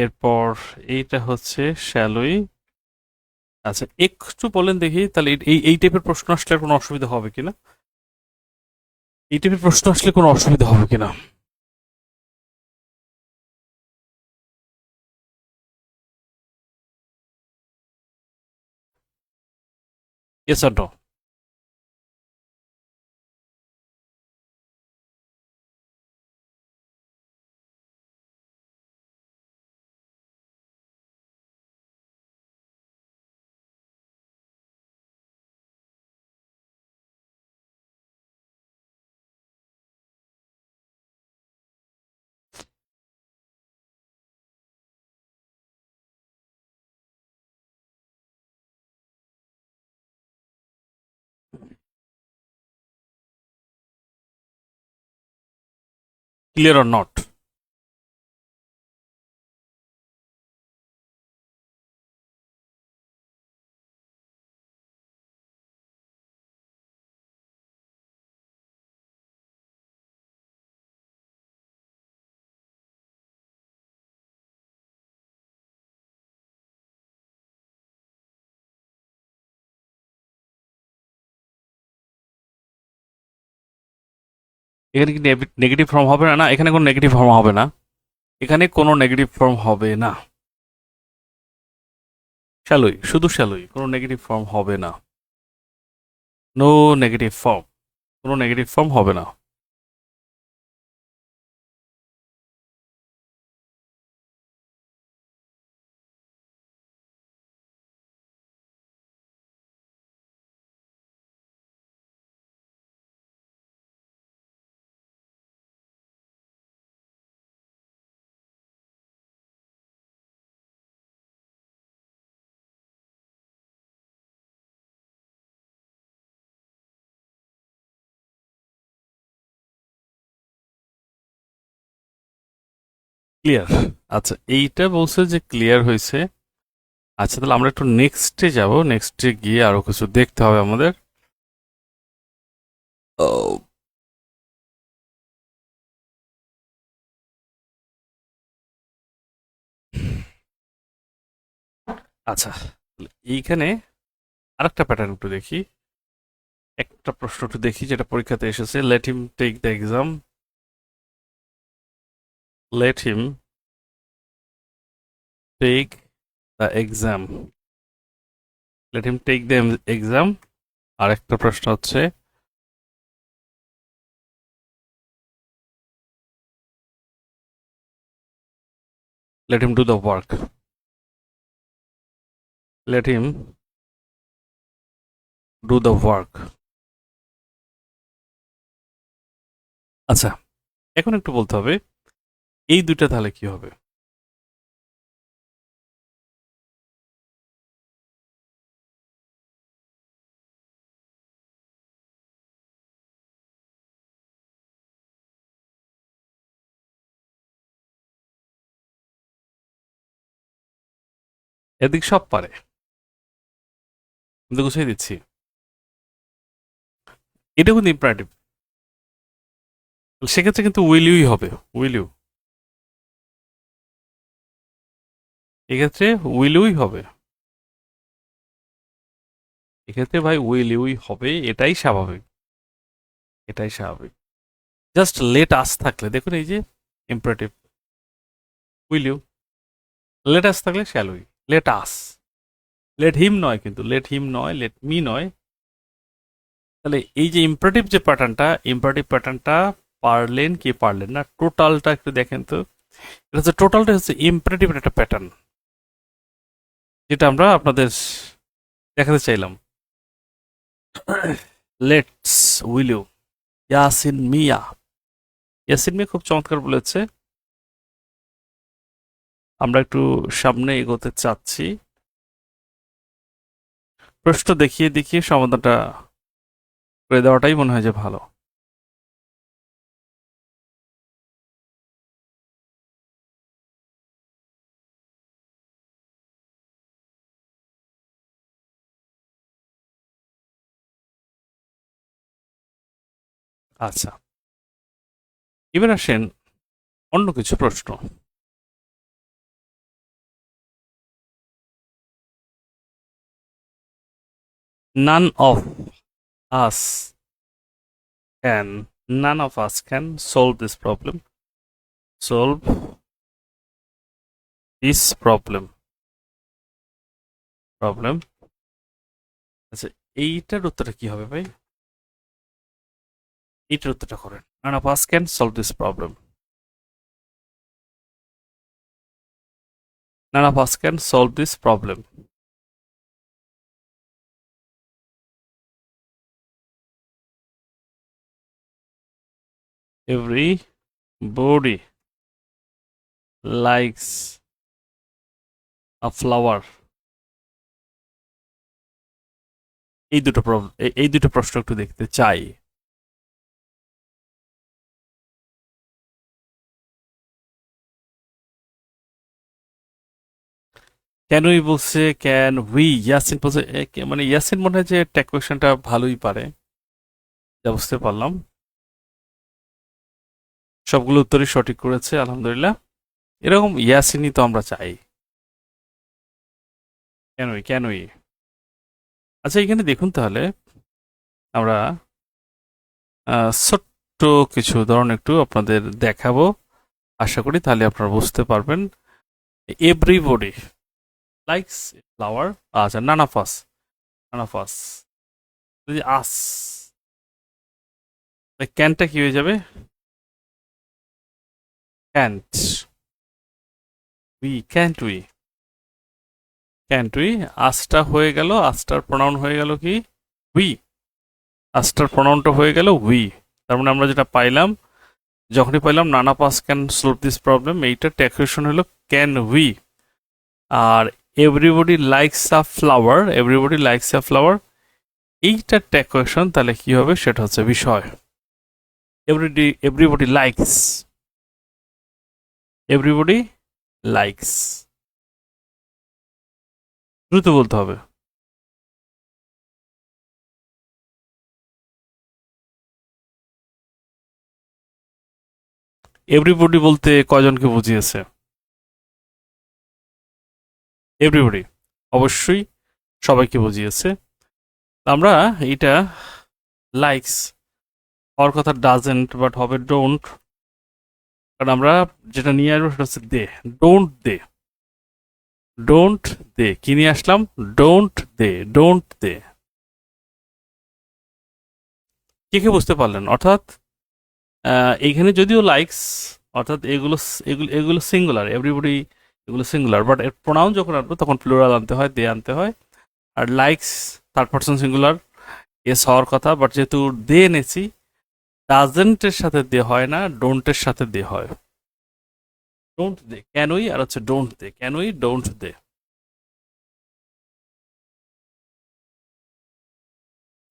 এরপর এইটা হচ্ছে শ্যাল উই, আচ্ছা, একটু বলেন দেখি তাহলে এই টাইপের প্রশ্ন আসলে আর কোনো অসুবিধা হবে কিনা? এই টাইপের প্রশ্ন আসলে কোনো অসুবিধা হবে কিনা? ইয়েস আর নো? Clear or not? এখানে কি নেগেটিভ ফর্ম হবে না? না, এখানে কোনো নেগেটিভ ফর্ম হবে না। এখানে কোনো নেগেটিভ ফর্ম হবে না। শ্যালোই, শুধু শ্যালোই, কোনো নেগেটিভ ফর্ম হবে না। নো নেগেটিভ ফর্ম, কোনো নেগেটিভ ফর্ম হবে না। ক্লিয়ার। আচ্ছা, এইটা বলছে যে ক্লিয়ার হয়েছে। আচ্ছা, তাহলে আমরা একটু নেক্সটে যাব। নেক্সটে গিয়ে আরো কিছু দেখতে হবে আমাদের। ও, আচ্ছা, এইখানে আরেকটা প্যাটার্ন একটু দেখি। একটা প্রশ্ন একটু দেখি যেটা পরীক্ষাতে এসেছে। Let him take the exam. Let him take the exam. Let him take the exam. আর একটা প্রশ্ন হচ্ছে let him do the work. Let him do the work. আচ্ছা, এখন একটু বলতে হবে এই দুইটা তাহলে কি হবে। এদিক সব পারে, কিন্তু গুছিয়ে দিচ্ছি। এটা কিন্তু ইম্পারেটিভ। সেক্ষেত্রে কিন্তু উইল ইউই হবে। উইল ইউ, এক্ষেত্রে উইল ইউই হবে। এক্ষেত্রে ভাই উইল ইউই হবে, এটাই স্বাভাবিক। এটাই স্বাভাবিক। জাস্ট লেট আস থাকলে দেখুন এই যে imperative will you, let us থাকলে shall we. Let us, let him নয়, কিন্তু লেট হিম নয়, লেট মি নয়। তাহলে এই যে ইম্পারেটিভ যে প্যাটার্নটা, ইম্পারেটিভ প্যাটার্নটা পারলেন কি পারলেন না, টোটালটা একটু দেখেন তো। এটা হচ্ছে টোটালটা হচ্ছে ইম্পারেটিভ একটা প্যাটার্ন, যেটা আমরা আপনাদের দেখাতে চাইলাম। লেটস উইল ইউ, ইয়াসিন মিয়া। ইয়াসিন মিয়া খুব চমৎকার বলেছে। আমরা একটু সামনে এগোতে চাচ্ছি। প্রশ্ন দেখিয়ে দেখিয়ে সমাধানটা করে দেওয়াটাই মনে হয় যে ভালো। আচ্ছা, এবার আসেন অন্য কিছু প্রশ্ন। none of us none of us can solve this solve this problem আচ্ছা, এইটার উত্তরটা কি হবে ভাই? এইটার উত্তরটা করেন। none of us can solve this problem. None of us can solve this problem. Everybody likes a flower. এই দুটো প্রবলেম, এই দুটো প্রশ্ন একটু দেখতে চাই। ক্যান উই বলছে, ক্যান উই, ইয়াসিন বলছে মানে ইয়াসিন মনে হয় যে ট্যাগ কোয়েশনটা ভালোই পারে, যা বুঝতে পারলাম। সবগুলো উত্তরই সঠিক করেছে আলহামদুলিল্লাহ। এরকম ইয়াসিনই তো আমরা চাই। কেন উই। আচ্ছা, এখানে দেখুন তাহলে আমরা ছোট্ট কিছু উদাহরণ একটু আপনাদের দেখাবো, আশা করি তাহলে আপনারা বুঝতে পারবেন। এভরিবডি লাইকস ফ্লাওয়ার, আচ্ছা নান অফ আস, যদি আস, ক্যানটা কি হয়ে যাবে? ক্যান্ট উই, আসটা হয়ে গেল, আসটার প্রনাউন হয়ে গেল কি? উই। আসটার প্রনাউনটা হয়ে গেল উই। তার মানে আমরা যেটা পাইলাম, যখনই পাইলাম নানা পাস ক্যান সলভ দিস প্রবলেম, এইটা ট্যাকুয়েশন হলো ক্যান উই। আর এভরিবডি লাইকস আ ফ্লাওয়ার, এইটা ট্যাকুয়েশন তাহলে কি হবে সেটা হচ্ছে বিষয়। এভরিবডি লাইকস, দ্রুত বলতে হবে। এভরিবডি বলতে কয়জনকে বুঝিয়েছে? এভরিবডি অবশ্যই সবাইকে বুঝিয়েছে। আমরা এইটা লাইকস হওয়ার কথা ডাজেন্ট, বাট হবে ডোন্ট, কারণ আমরা যেটা নিয়ে আসবো সেটা হচ্ছে দে। ডোন্ট দে কি নিয়ে আসলাম? Don't they. কে বুঝতে পারলেন? অর্থাৎ এইখানে যদিও লাইকস, অর্থাৎ এগুলো এগুলো এগুলো সিঙ্গুলার, এভরিবডি এগুলো সিঙ্গুলার, বাট এর প্রোনাউন যখন আনবো তখন প্লুরাল আনতে হয়, দে আনতে হয়। আর likes third person singular, S হওয়ার কথা, বাট যেহেতু দে এনেছি, ডাজেন্টের সাথে দে হয় না, ডোন্টের সাথে দে হয়। ডোন্ট দে, ক্যানই আর হচ্ছে ডোন্ট দে, ক্যানই ডোন্ট দে।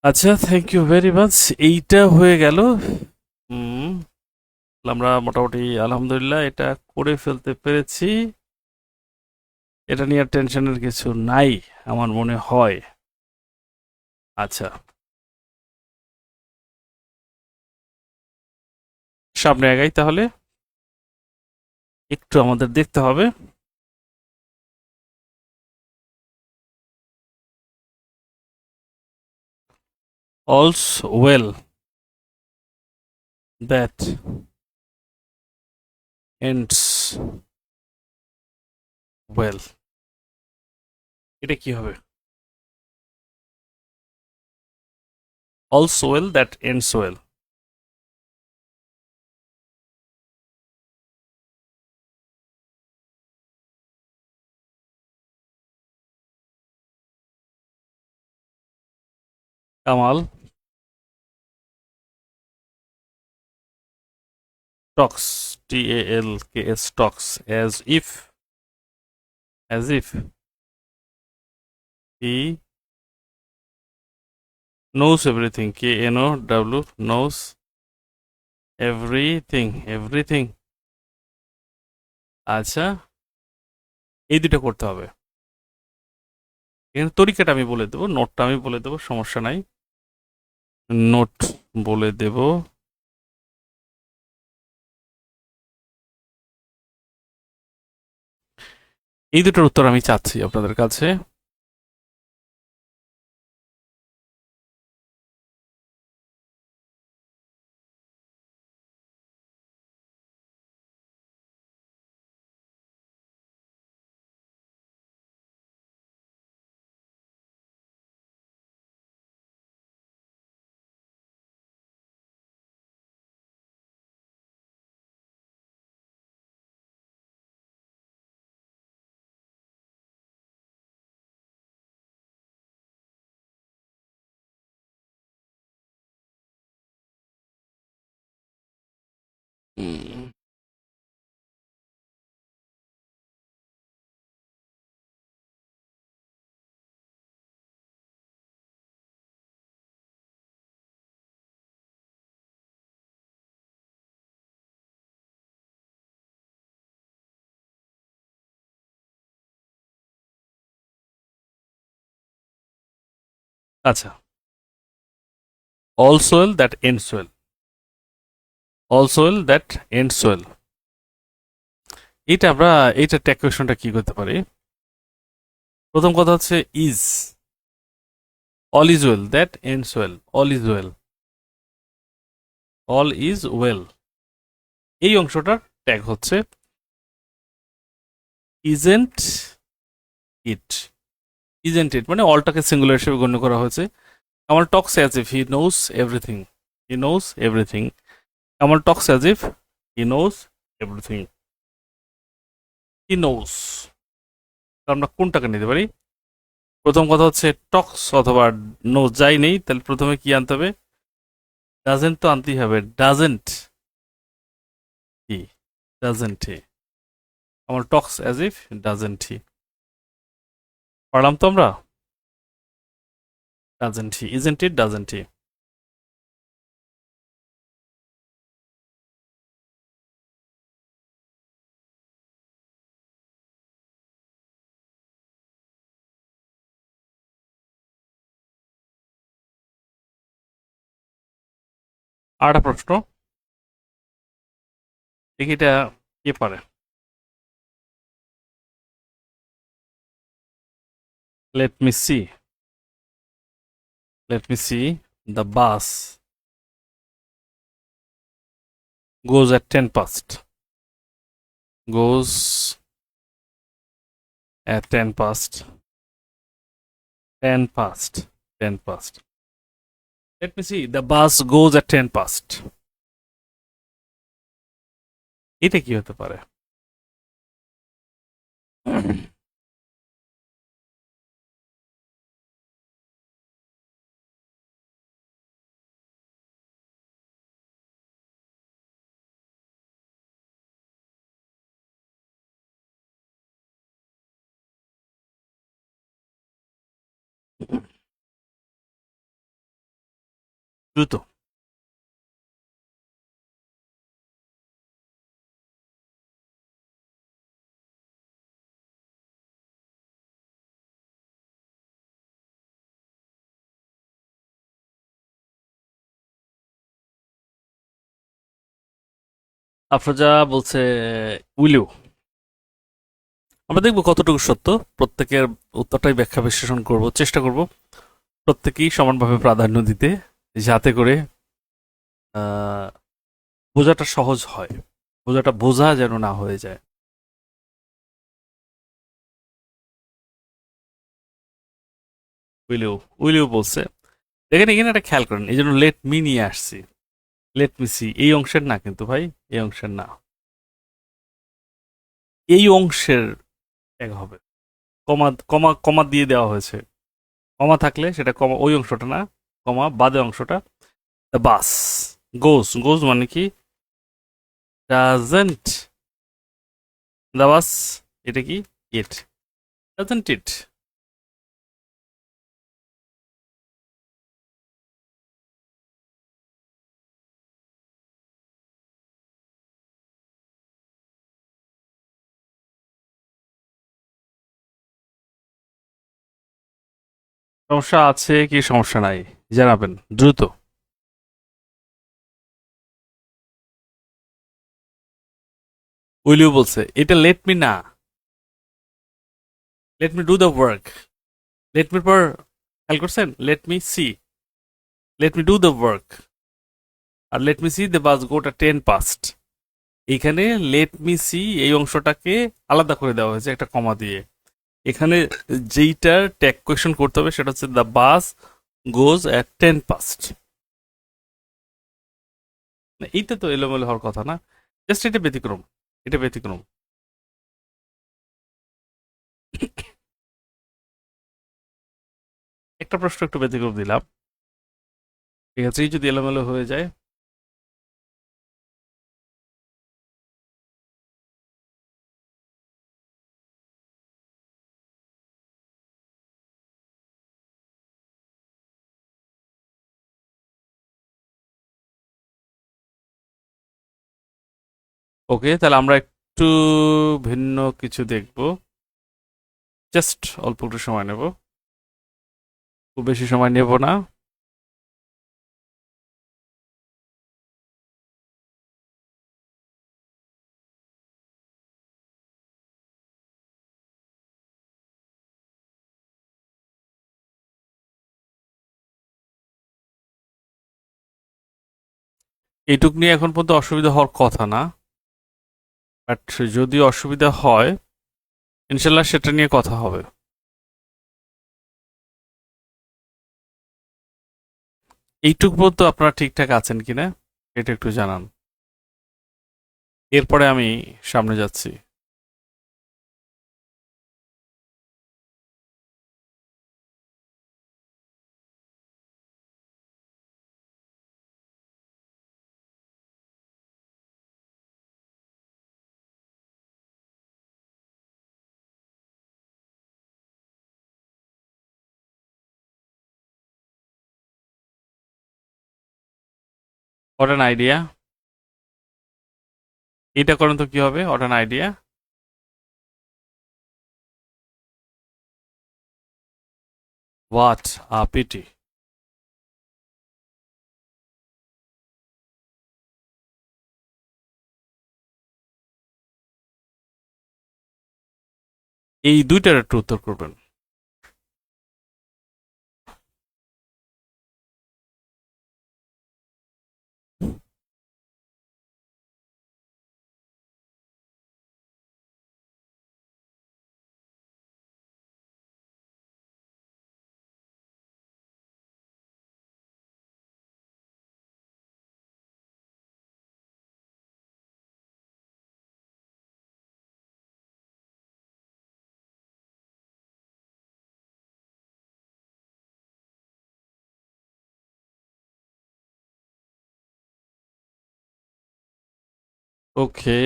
আচ্ছা, থ্যাংক ইউ ভেরি মাচ। এইটা হয়ে গেল। হুম, আমরা মোটামুটি আলহামদুলিল্লাহ এটা করে ফেলতে পেরেছি। এটা নিয়ে টেনশনের কিছু নাই আমার মনে হয়। আচ্ছা, সামনে আগাই তাহলে। একটু আমাদের দেখতে হবে। All's well that ends well, এটা কি হবে? All's well that ends well. Kamal Tux, TALKS Tux, as if he knows everything, KNOW, knows everything। আচ্ছা, এই দুটো করতে হবে। এখানে তরিকাটা আমি বলে দেবো, নোটটা আমি বলে দেবো, সমস্যা নাই। নোট বলে দেব। এই দুটোর উত্তর আমি চাচ্ছি আপনাদের কাছে। উম, আচ্ছা, all soil that ends well, all soil that ends well, আমরা এইটা ট্যাগ কোয়েশনটা কি করতে পারি? প্রথম কথা হচ্ছে is, all is well that ends well, all is well, all is well, এই অংশটার ট্যাগ হচ্ছে isn't it, isn't it মানে অলটাকে সিঙ্গুলার হিসেবে গণ্য করা হয়েছে। Kamal talks as if he knows everything, he knows everything, Kamal talks as if he knows everything, he knows, আমরা কোনটাকে নিতে পারি? প্রথম কথা হচ্ছে টক্স অথবা নো, যাই নেই তাহলে প্রথমে কি আনতে হবে? ডাজেন্ট তো আনতেই হবে, ডাজেন্ট হি, ডাজেন্ট হি, আমার talks as if doesn't he, পারলাম তো আমরা? Doesn't he, isn't it, doesn't he. আর একটা প্রশ্ন, দেখি এটা কে পারে। Let me see, let me see, the bus goes at 10 past, goes at 10 past, 10 past, 10 past. Let me see, the bus goes at 10 past. এটা কি হতে পারে? দ্রুত। আফরোজা বলছে উইলিউ। আমরা দেখবো কতটুকু সত্য, প্রত্যেকের উত্তরটাই ব্যাখ্যা বিশ্লেষণ করব, চেষ্টা করব প্রত্যেকেই সমানভাবে প্রাধান্য দিতে, যাতে করে আহ, বোঝাটা সহজ হয়, বোঝাটা বোঝা যেন না হয়ে যায়। উইলিউ, উইলিউ বলছে। দেখেন এখানে একটা খেয়াল করেন, এই জন্য লেট মি নিয়ে আসছি, লেট মি সি এই অংশের না কিন্তু ভাই, এই অংশের না, এই অংশের এক হবে, কমা কমা কমা দিয়ে দেওয়া হয়েছে, কমা থাকলে সেটা কমা, ওই অংশটা না, কমা বাদে অংশটা। দ্য বাস গোজ, গোজ মানে কি? ডাজেন্ট দ্য বাস, এটা কি? ইট, ডাজেন্ট ইট। সমস্যা আছে কি সমস্যা নাই জানাবেন দ্রুত। উইলিউ বলছে এটা লেট মি না, let me do the work, let মির পর খেয়াল করছেন, let me see, let me do the work, আর let me see the bus গোটা 10 পাস্ট। এখানে লেট মি সি এই অংশটাকে আলাদা করে দেওয়া হয়েছে একটা কমা দিয়ে। এখানে যেইটার ট্যাগ কোয়েশন করতে হবে সেটা হচ্ছে the bus goes at 10 past. এইটা তো এলোমেলো হওয়ার কথা না, জাস্ট এটা ব্যতিক্রম, এটা ব্যতিক্রম। একটা প্রশ্ন একটু ব্যতিক্রম দিলাম, ঠিক আছে? এই যদি এলোমেলো হয়ে যায় ওকে, তাহলে আমরা একটু ভিন্ন কিছু দেখব। জাস্ট অল্প একটু সময় নেব, খুব বেশি সময় নেব না। এইটুক নিয়ে এখন পর্যন্ত অসুবিধা হওয়ার কথা না, বাট যদি অসুবিধা হয় ইনশাল্লাহ সেটা নিয়ে কথা হবে। এইটুক পর্যন্ত আপনারা ঠিকঠাক আছেন কিনা এটা একটু জানান, এরপরে আমি সামনে যাচ্ছি। What an idea! এটা করেন তো কি হবে? What an idea! What a pity! এই দুইটার একটু উত্তর করবেন। ওকে,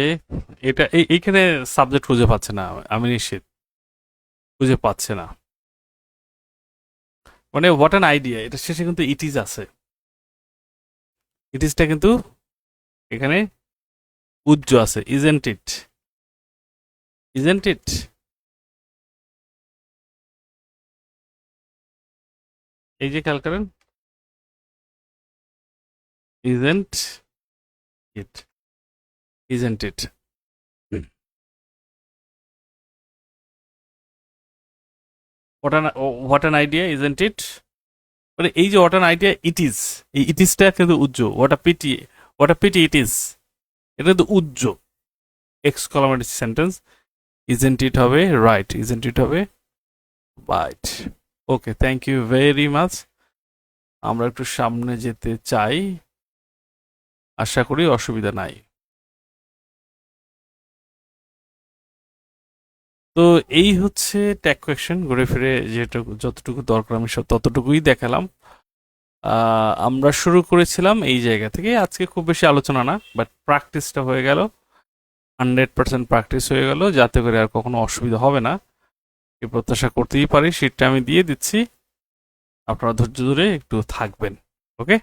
এটা এইখানে সাবজেক্ট খুঁজে পাচ্ছে না, আমি নিশ্চিত খুঁজে পাচ্ছে না। মানে হোয়াট অ্যান আইডিয়া, এটা শেষে কিন্তু ইট ইজ আছে। ইট ইজটা কিন্তু এখানে উজ্জ আছে, ইজেন্ট ইট? ইজেন্ট ইট? এই যে খেয়াল করেন, isn't it, isn't it. What an idea, isn't it? মানে এই যে what an idea, it is, এই ইট ইজটা কিন্তু উজ্জ। What a pity it is, এটা কিন্তু উজ্জ এক্সক্লামেটরি সেন্টেন্স। ইজেন্ট ইট হবে রাইট, ইজেন্ট ইট হবে right. Okay, thank you very much. আমরা একটু সামনে যেতে চাই, আশা করি অসুবিধা নাই। তো এই হচ্ছে ট্যাগ কোয়েকশন, ঘুরে ফিরে যেটুকু যতটুকু দরকার আমি সব ততটুকুই দেখালাম। আমরা শুরু করেছিলাম এই জায়গা থেকে, আজকে খুব বেশি আলোচনা না, বাট প্র্যাকটিসটা হয়ে গেল, 100% প্র্যাকটিস হয়ে গেল, যাতে করে আর কখনো অসুবিধা হবে না এই প্রত্যাশা করতেই পারি। শীটটা আমি দিয়ে দিচ্ছি, আপনারা ধৈর্য ধরে একটু থাকবেন। ওকে।